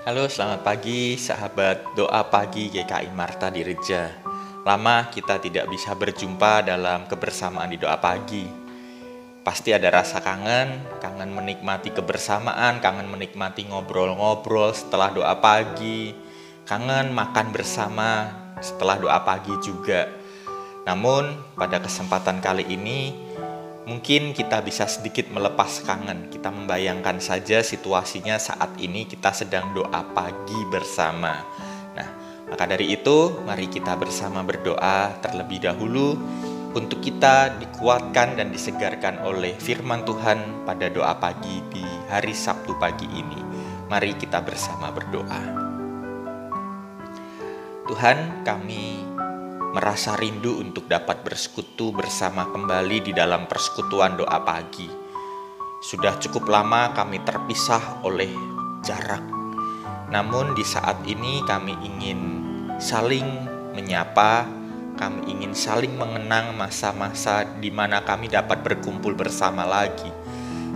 Halo, selamat pagi sahabat doa pagi GKI Marta di Reja. Lama kita tidak bisa berjumpa dalam kebersamaan di doa pagi. Pasti ada rasa kangen menikmati kebersamaan, kangen menikmati ngobrol-ngobrol setelah doa pagi, kangen makan bersama setelah doa pagi juga. Namun pada kesempatan kali ini mungkin kita bisa sedikit melepas kangen. Kita membayangkan saja situasinya saat ini kita sedang doa pagi bersama. Nah, maka dari itu mari kita bersama berdoa terlebih dahulu untuk kita dikuatkan dan disegarkan oleh firman Tuhan pada doa pagi di hari Sabtu pagi ini. Mari kita bersama berdoa. Tuhan, kami merasa rindu untuk dapat bersekutu bersama kembali di dalam persekutuan doa pagi. Sudah cukup lama kami terpisah oleh jarak. Namun di saat ini kami ingin saling menyapa, kami ingin saling mengenang masa-masa di mana kami dapat berkumpul bersama lagi.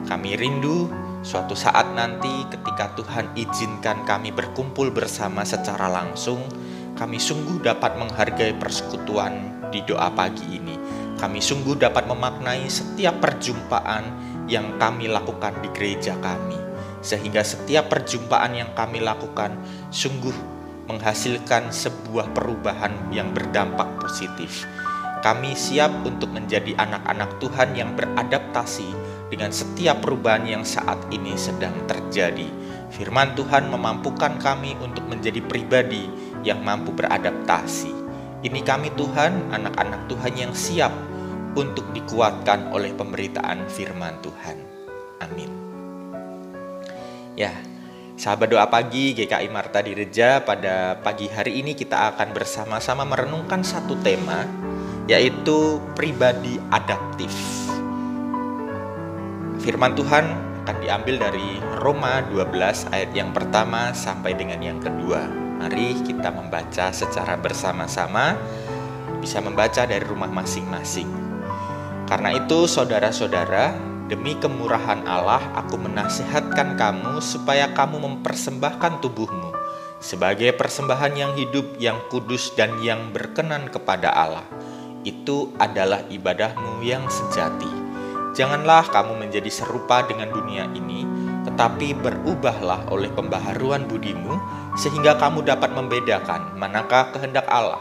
Kami rindu suatu saat nanti ketika Tuhan izinkan kami berkumpul bersama secara langsung, kami sungguh dapat menghargai persekutuan di doa pagi ini. Kami sungguh dapat memaknai setiap perjumpaan yang kami lakukan di gereja kami. Sehingga setiap perjumpaan yang kami lakukan sungguh menghasilkan sebuah perubahan yang berdampak positif. Kami siap untuk menjadi anak-anak Tuhan yang beradaptasi dengan setiap perubahan yang saat ini sedang terjadi. Firman Tuhan memampukan kami untuk menjadi pribadi yang mampu beradaptasi. Ini kami Tuhan, anak-anak Tuhan yang siap untuk dikuatkan oleh pemberitaan firman Tuhan. Amin. Ya, sahabat doa pagi GKI Marta di Reja, pada pagi hari ini kita akan bersama-sama merenungkan satu tema, yaitu pribadi adaptif. Firman Tuhan akan diambil dari Roma 12 ayat yang pertama sampai dengan yang kedua. Mari kita membaca secara bersama-sama, bisa membaca dari rumah masing-masing. Karena itu saudara-saudara, demi kemurahan Allah aku menasihatkan kamu supaya kamu mempersembahkan tubuhmu sebagai persembahan yang hidup, yang kudus dan yang berkenan kepada Allah. Itu adalah ibadahmu yang sejati. Janganlah kamu menjadi serupa dengan dunia ini, tetapi berubahlah oleh pembaharuan budimu, sehingga kamu dapat membedakan manakah kehendak Allah,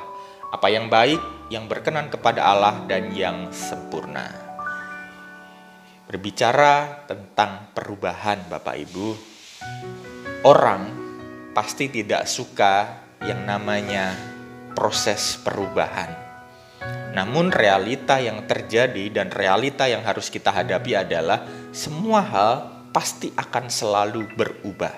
apa yang baik, yang berkenan kepada Allah, dan yang sempurna. Berbicara tentang perubahan, Bapak Ibu, orang pasti tidak suka yang namanya proses perubahan. Namun realita yang terjadi dan realita yang harus kita hadapi adalah semua hal pasti akan selalu berubah.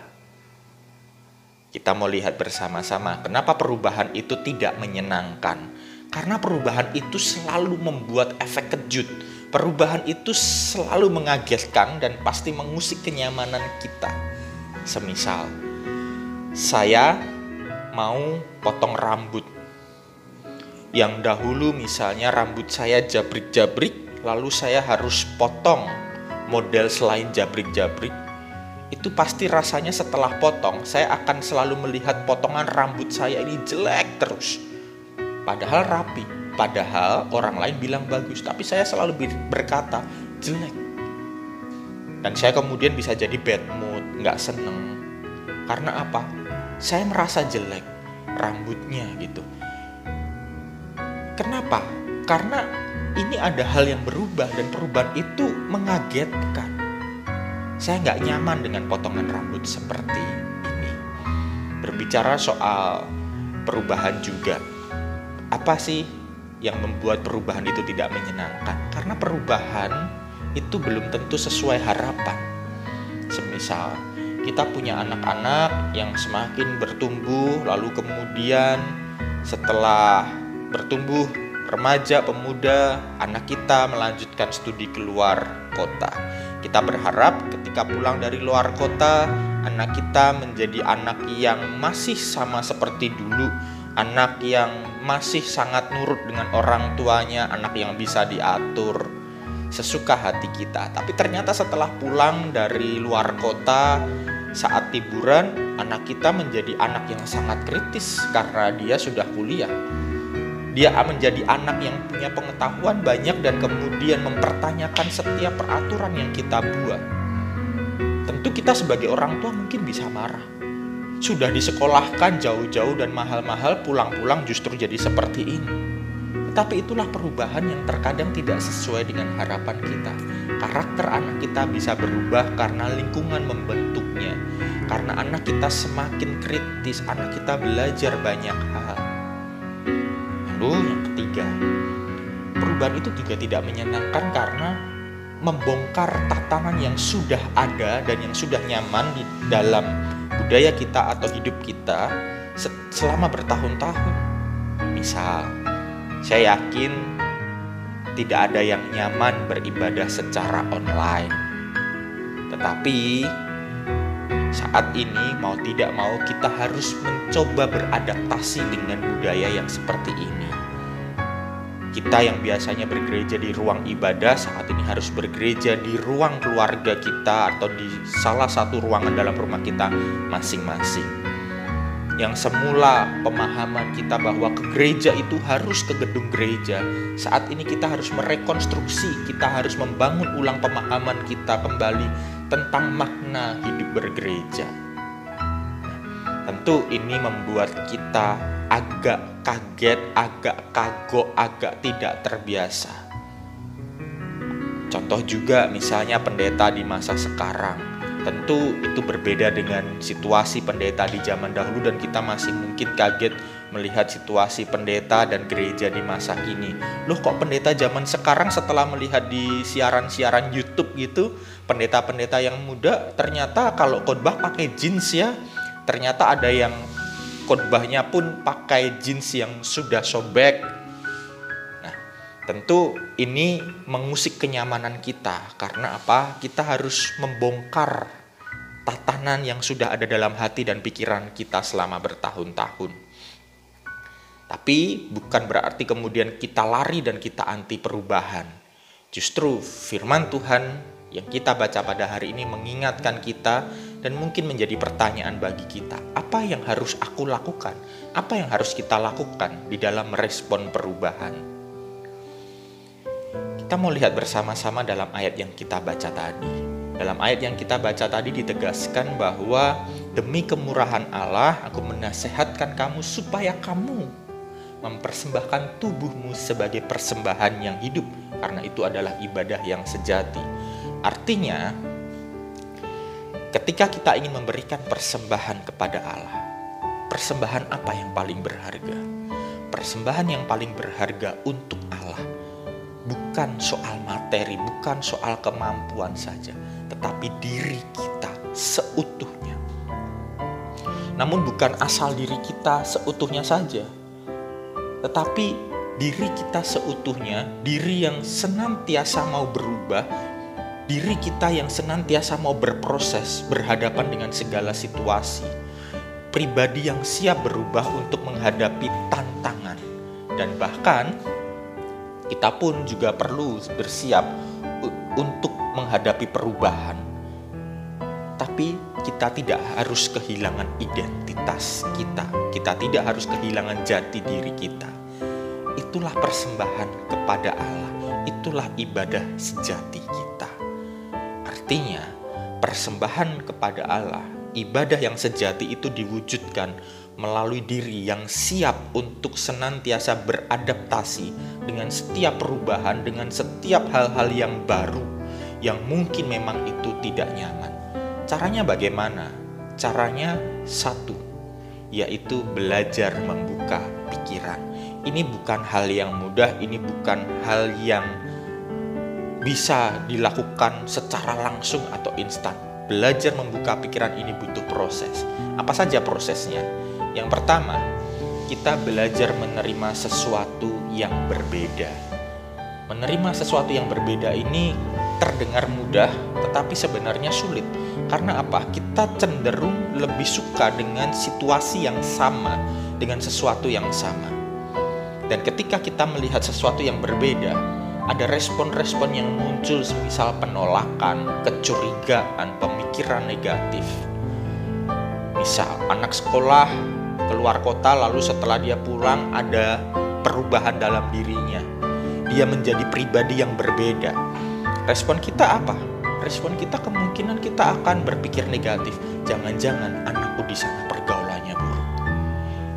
Kita mau lihat bersama-sama kenapa perubahan itu tidak menyenangkan. Karena perubahan itu selalu membuat efek kejut. Perubahan itu selalu mengagetkan dan pasti mengusik kenyamanan kita. Semisal, saya mau potong rambut. Yang dahulu misalnya rambut saya jabrik-jabrik, lalu saya harus potong model selain jabrik-jabrik. Itu pasti rasanya setelah potong, saya akan selalu melihat potongan rambut saya ini jelek terus. Padahal rapi, padahal orang lain bilang bagus, tapi saya selalu berkata jelek. Dan saya kemudian bisa jadi bad mood, gak seneng. Karena apa? Saya merasa jelek rambutnya gitu. Kenapa? Karena ini ada hal yang berubah dan perubahan itu mengagetkan. Saya nggak nyaman dengan potongan rambut seperti ini. Berbicara soal perubahan juga, apa sih yang membuat perubahan itu tidak menyenangkan? Karena perubahan itu belum tentu sesuai harapan. Semisal kita punya anak-anak yang semakin bertumbuh, lalu kemudian setelah bertumbuh remaja, pemuda, anak kita melanjutkan studi keluar kota. Kita berharap ketika pulang dari luar kota, anak kita menjadi anak yang masih sama seperti dulu, anak yang masih sangat nurut dengan orang tuanya, anak yang bisa diatur sesuka hati kita. Tapi ternyata setelah pulang dari luar kota, saat liburan anak kita menjadi anak yang sangat kritis karena dia sudah kuliah. Dia menjadi anak yang punya pengetahuan banyak dan kemudian mempertanyakan setiap peraturan yang kita buat. Tentu kita sebagai orang tua mungkin bisa marah. Sudah disekolahkan jauh-jauh dan mahal-mahal, pulang-pulang justru jadi seperti ini. Tetapi itulah perubahan yang terkadang tidak sesuai dengan harapan kita. Karakter anak kita bisa berubah karena lingkungan membentuknya. Karena anak kita semakin kritis, anak kita belajar banyak hal. Lalu yang ketiga, perubahan itu juga tidak menyenangkan karena membongkar tatanan yang sudah ada dan yang sudah nyaman di dalam budaya kita atau hidup kita selama bertahun-tahun. Misal, saya yakin tidak ada yang nyaman beribadah secara online. Tetapi saat ini mau tidak mau kita harus mencoba beradaptasi dengan budaya yang seperti ini. Kita yang biasanya bergereja di ruang ibadah saat ini harus bergereja di ruang keluarga kita atau di salah satu ruangan dalam rumah kita masing-masing. Yang semula pemahaman kita bahwa ke gereja itu harus ke gedung gereja, saat ini kita harus merekonstruksi, kita harus membangun ulang pemahaman kita kembali tentang makna hidup bergereja. Tentu ini membuat kita agak kaget, agak kagok, agak tidak terbiasa. Contoh juga misalnya pendeta di masa sekarang. Tentu itu berbeda dengan situasi pendeta di zaman dahulu dan kita masih mungkin kaget melihat situasi pendeta dan gereja di masa kini. Loh, kok pendeta zaman sekarang setelah melihat di siaran-siaran YouTube gitu, pendeta-pendeta yang muda ternyata kalau khotbah pakai jeans ya. Ternyata ada yang khotbahnya pun pakai jeans yang sudah sobek. Nah, tentu ini mengusik kenyamanan kita. Karena apa? Kita harus membongkar tatanan yang sudah ada dalam hati dan pikiran kita selama bertahun-tahun. Tapi bukan berarti kemudian kita lari dan kita anti perubahan. Justru firman Tuhan yang kita baca pada hari ini mengingatkan kita dan mungkin menjadi pertanyaan bagi kita. Apa yang harus aku lakukan? Apa yang harus kita lakukan di dalam merespon perubahan? Kita mau lihat bersama-sama dalam ayat yang kita baca tadi. Dalam ayat yang kita baca tadi ditegaskan bahwa demi kemurahan Allah aku menasehatkan kamu supaya kamu mempersembahkan tubuhmu sebagai persembahan yang hidup, karena itu adalah ibadah yang sejati. Artinya, ketika kita ingin memberikan persembahan kepada Allah, persembahan apa yang paling berharga? Persembahan yang paling berharga untuk Allah bukan soal materi, bukan soal kemampuan saja, tetapi diri kita seutuhnya. Namun bukan asal diri kita seutuhnya saja, tetapi diri kita seutuhnya, diri yang senantiasa mau berubah, diri kita yang senantiasa mau berproses, berhadapan dengan segala situasi, pribadi yang siap berubah untuk menghadapi tantangan, dan bahkan kita pun juga perlu bersiap untuk menghadapi perubahan. Tapi kita tidak harus kehilangan identitas kita. Kita tidak harus kehilangan jati diri kita. Itulah persembahan kepada Allah. Itulah ibadah sejati kita. Artinya, persembahan kepada Allah, ibadah yang sejati itu diwujudkan melalui diri yang siap untuk senantiasa beradaptasi dengan setiap perubahan, dengan setiap hal-hal yang baru, yang mungkin memang itu tidak nyaman. Caranya bagaimana? Caranya satu, yaitu belajar membuka pikiran. Ini bukan hal yang mudah, ini bukan hal yang bisa dilakukan secara langsung atau instan. Belajar membuka pikiran ini butuh proses. Apa saja prosesnya? Yang pertama, kita belajar menerima sesuatu yang berbeda. Menerima sesuatu yang berbeda ini terdengar mudah, tetapi sebenarnya sulit. Karena apa? Kita cenderung lebih suka dengan situasi yang sama, dengan sesuatu yang sama. Dan ketika kita melihat sesuatu yang berbeda, ada respon-respon yang muncul, semisal penolakan, kecurigaan, pemikiran negatif. Misal anak sekolah keluar kota, lalu setelah dia pulang ada perubahan dalam dirinya. Dia menjadi pribadi yang berbeda. Respon kita apa? Respon kita kemungkinan kita akan berpikir negatif. Jangan-jangan anakku di sana pergaulannya buruk.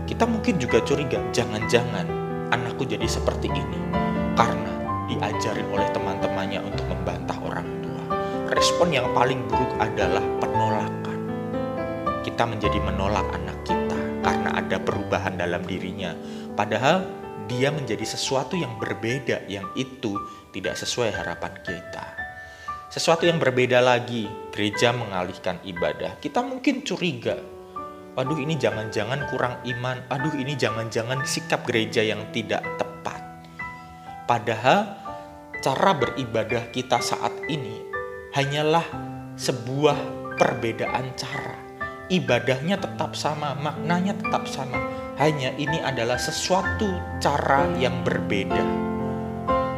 Kita mungkin juga curiga, jangan-jangan anakku jadi seperti ini karena diajarin oleh teman-temannya untuk membantah orang tua. Respon yang paling buruk adalah penolakan. Kita menjadi menolak anak kita karena ada perubahan dalam dirinya. Padahal dia menjadi sesuatu yang berbeda, yang itu tidak sesuai harapan kita. Sesuatu yang berbeda lagi, gereja mengalihkan ibadah. Kita mungkin curiga, waduh ini jangan-jangan kurang iman, aduh ini jangan-jangan sikap gereja yang tidak tepat. Padahal cara beribadah kita saat ini hanyalah sebuah perbedaan cara. Ibadahnya tetap sama, maknanya tetap sama. Hanya ini adalah sesuatu cara yang berbeda.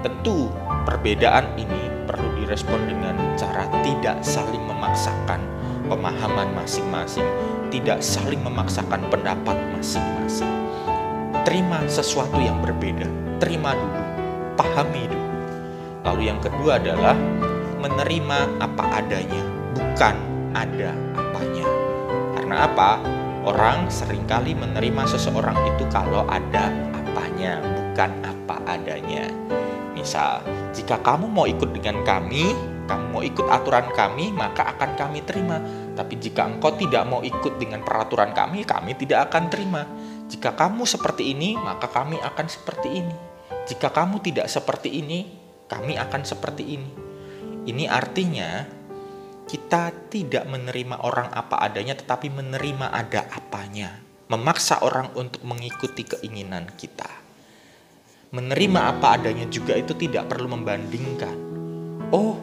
Tentu perbedaan ini perlu direspon dengan cara tidak saling memaksakan pemahaman masing-masing, tidak saling memaksakan pendapat masing-masing. Terima sesuatu yang berbeda, terima dulu, pahami dulu. Lalu yang kedua adalah menerima apa adanya, bukan ada apanya. Karena apa? Orang seringkali menerima seseorang itu kalau ada apanya, bukan apa adanya. Misal, jika kamu mau ikut dengan kami, kamu mau ikut aturan kami, maka akan kami terima. Tapi jika engkau tidak mau ikut dengan peraturan kami tidak akan terima. Jika kamu seperti ini, maka kami akan seperti ini. Jika kamu tidak seperti ini, kami akan seperti ini. Ini artinya kita tidak menerima orang apa adanya, tetapi menerima ada apanya. Memaksa orang untuk mengikuti keinginan kita. Menerima apa adanya juga itu tidak perlu membandingkan. Oh,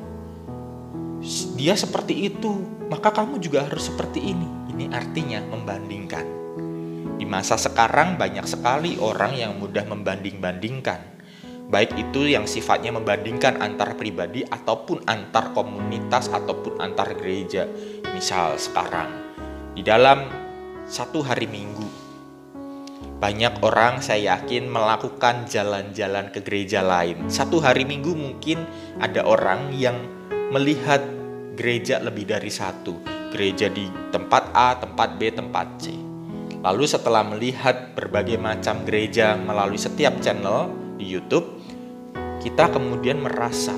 dia seperti itu, maka kamu juga harus seperti ini. Ini artinya membandingkan. Di masa sekarang banyak sekali orang yang mudah membanding-bandingkan. Baik itu yang sifatnya membandingkan antar pribadi ataupun antar komunitas ataupun antar gereja. Misal sekarang di dalam satu hari Minggu, banyak orang saya yakin melakukan jalan-jalan ke gereja lain. Satu hari Minggu mungkin ada orang yang melihat gereja lebih dari satu. Gereja di tempat A, tempat B, tempat C. Lalu setelah melihat berbagai macam gereja melalui setiap channel di YouTube, kita kemudian merasa,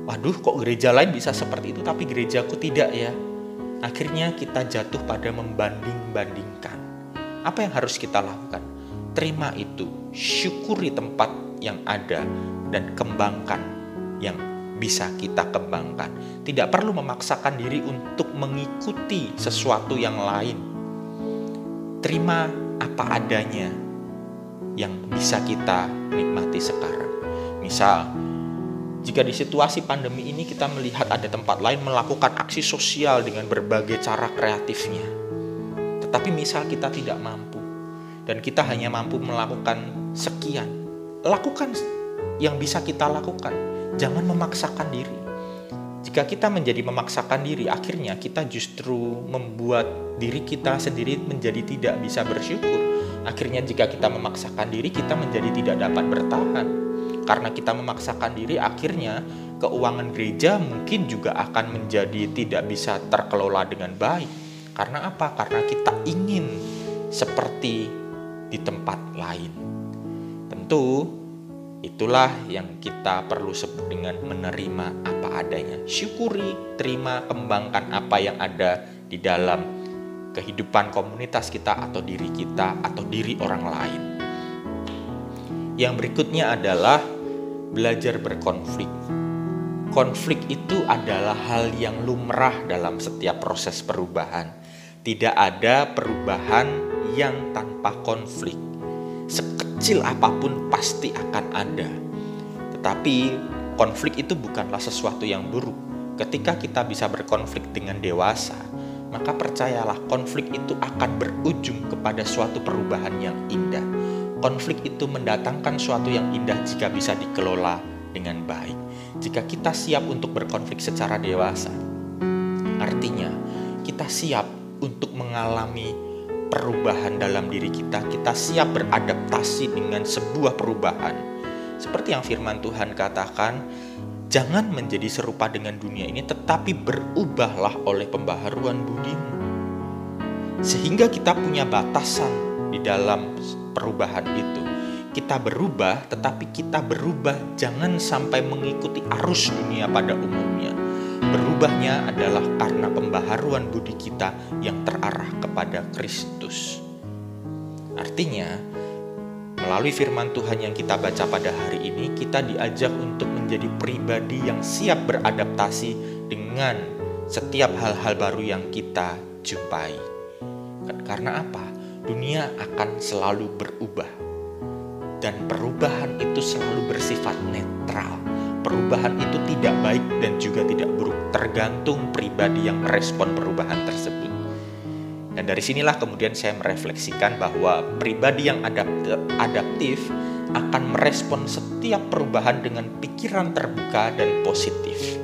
waduh kok gereja lain bisa seperti itu tapi gerejaku tidak ya. Akhirnya kita jatuh pada membanding-bandingkan. Apa yang harus kita lakukan? Terima itu, syukuri tempat yang ada dan kembangkan yang bisa kita kembangkan. Tidak perlu memaksakan diri untuk mengikuti sesuatu yang lain. Terima apa adanya yang bisa kita nikmati sekarang. Misal, jika di situasi pandemi ini kita melihat ada tempat lain melakukan aksi sosial dengan berbagai cara kreatifnya. Tetapi misal kita tidak mampu dan kita hanya mampu melakukan sekian, lakukan yang bisa kita lakukan. Jangan memaksakan diri. Jika kita menjadi memaksakan diri, akhirnya kita justru membuat diri kita sendiri menjadi tidak bisa bersyukur. Akhirnya jika kita memaksakan diri, kita menjadi tidak dapat bertahan. Karena kita memaksakan diri, akhirnya keuangan gereja mungkin juga akan menjadi tidak bisa terkelola dengan baik. Karena apa? Karena kita ingin seperti di tempat lain. Tentu itulah yang kita perlu sebut dengan menerima apa adanya. Syukuri, terima, kembangkan apa yang ada di dalam kehidupan komunitas kita atau diri kita atau diri orang lain. Yang berikutnya adalah belajar berkonflik. Konflik itu adalah hal yang lumrah dalam setiap proses perubahan. Tidak ada perubahan yang tanpa konflik. Sekecil apapun pasti akan ada. Tetapi konflik itu bukanlah sesuatu yang buruk. Ketika kita bisa berkonflik dengan dewasa, maka percayalah konflik itu akan berujung kepada suatu perubahan yang indah. Konflik itu mendatangkan suatu yang indah jika bisa dikelola dengan baik. Jika kita siap untuk berkonflik secara dewasa, artinya kita siap untuk mengalami perubahan dalam diri kita. Kita siap beradaptasi dengan sebuah perubahan. Seperti yang firman Tuhan katakan, jangan menjadi serupa dengan dunia ini, tetapi berubahlah oleh pembaharuan budimu. Sehingga kita punya batasan di dalam perubahan itu. Kita berubah, tetapi kita berubah jangan sampai mengikuti arus dunia pada umumnya. Berubahnya adalah karena pembaharuan budi kita yang terarah kepada Kristus. Artinya, melalui firman Tuhan yang kita baca pada hari ini, kita diajak untuk menjadi pribadi yang siap beradaptasi dengan setiap hal-hal baru yang kita jumpai. Karena apa? Dunia akan selalu berubah. Dan perubahan itu selalu bersifat netral. Perubahan itu tidak baik dan juga tidak buruk, tergantung pribadi yang merespon perubahan tersebut. Dan dari sinilah kemudian saya merefleksikan bahwa pribadi yang adaptif akan merespon setiap perubahan dengan pikiran terbuka dan positif.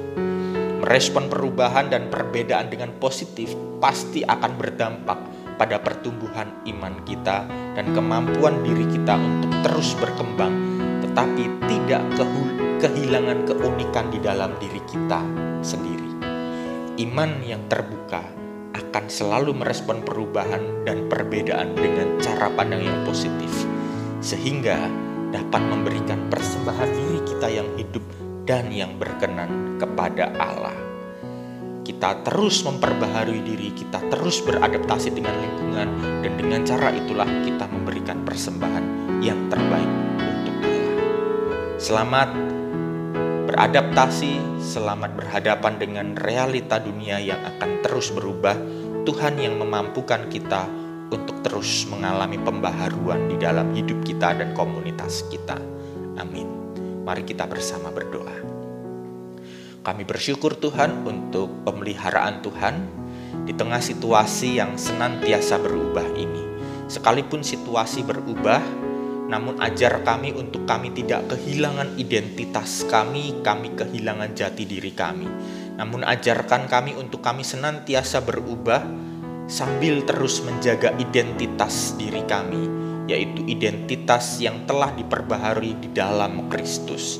Merespon perubahan dan perbedaan dengan positif pasti akan berdampak pada pertumbuhan iman kita dan kemampuan diri kita untuk terus berkembang, tetapi tidak kehilangan keunikan di dalam diri kita sendiri. Iman yang terbuka akan selalu merespon perubahan dan perbedaan dengan cara pandang yang positif, sehingga dapat memberikan persembahan diri kita yang hidup dan yang berkenan kepada Allah. Kita terus memperbaharui diri, kita terus beradaptasi dengan lingkungan, dan dengan cara itulah kita memberikan persembahan yang terbaik untuk Allah. Selamat beradaptasi, selamat berhadapan dengan realita dunia yang akan terus berubah. Tuhan yang memampukan kita untuk terus mengalami pembaharuan di dalam hidup kita dan komunitas kita. Amin. Mari kita bersama berdoa. Kami bersyukur Tuhan untuk pemeliharaan Tuhan di tengah situasi yang senantiasa berubah ini. Sekalipun situasi berubah, namun ajar kami untuk kami tidak kehilangan identitas kami kehilangan jati diri kami. Namun ajarkan kami untuk kami senantiasa berubah sambil terus menjaga identitas diri kami, yaitu identitas yang telah diperbaharui di dalam Kristus.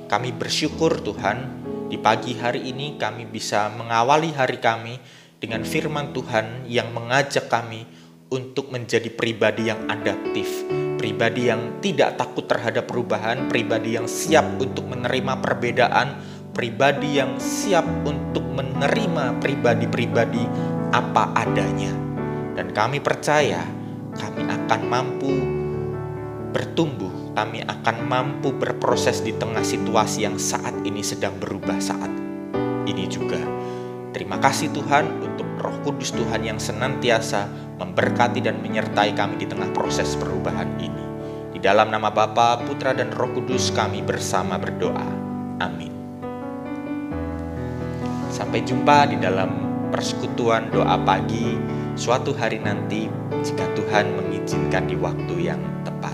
Kami bersyukur Tuhan, di pagi hari ini kami bisa mengawali hari kami dengan firman Tuhan yang mengajak kami untuk menjadi pribadi yang adaptif, pribadi yang tidak takut terhadap perubahan, pribadi yang siap untuk menerima perbedaan, pribadi yang siap untuk menerima pribadi-pribadi apa adanya. Dan kami percaya kami akan mampu bertumbuh, kami akan mampu berproses di tengah situasi yang saat ini sedang berubah saat ini juga. Terima kasih Tuhan untuk Roh Kudus Tuhan yang senantiasa memberkati dan menyertai kami di tengah proses perubahan ini. Di dalam nama Bapa, Putra, dan Roh Kudus kami bersama berdoa. Amin. Sampai jumpa di dalam persekutuan doa pagi suatu hari nanti, jika Tuhan mengizinkan di waktu yang tepat.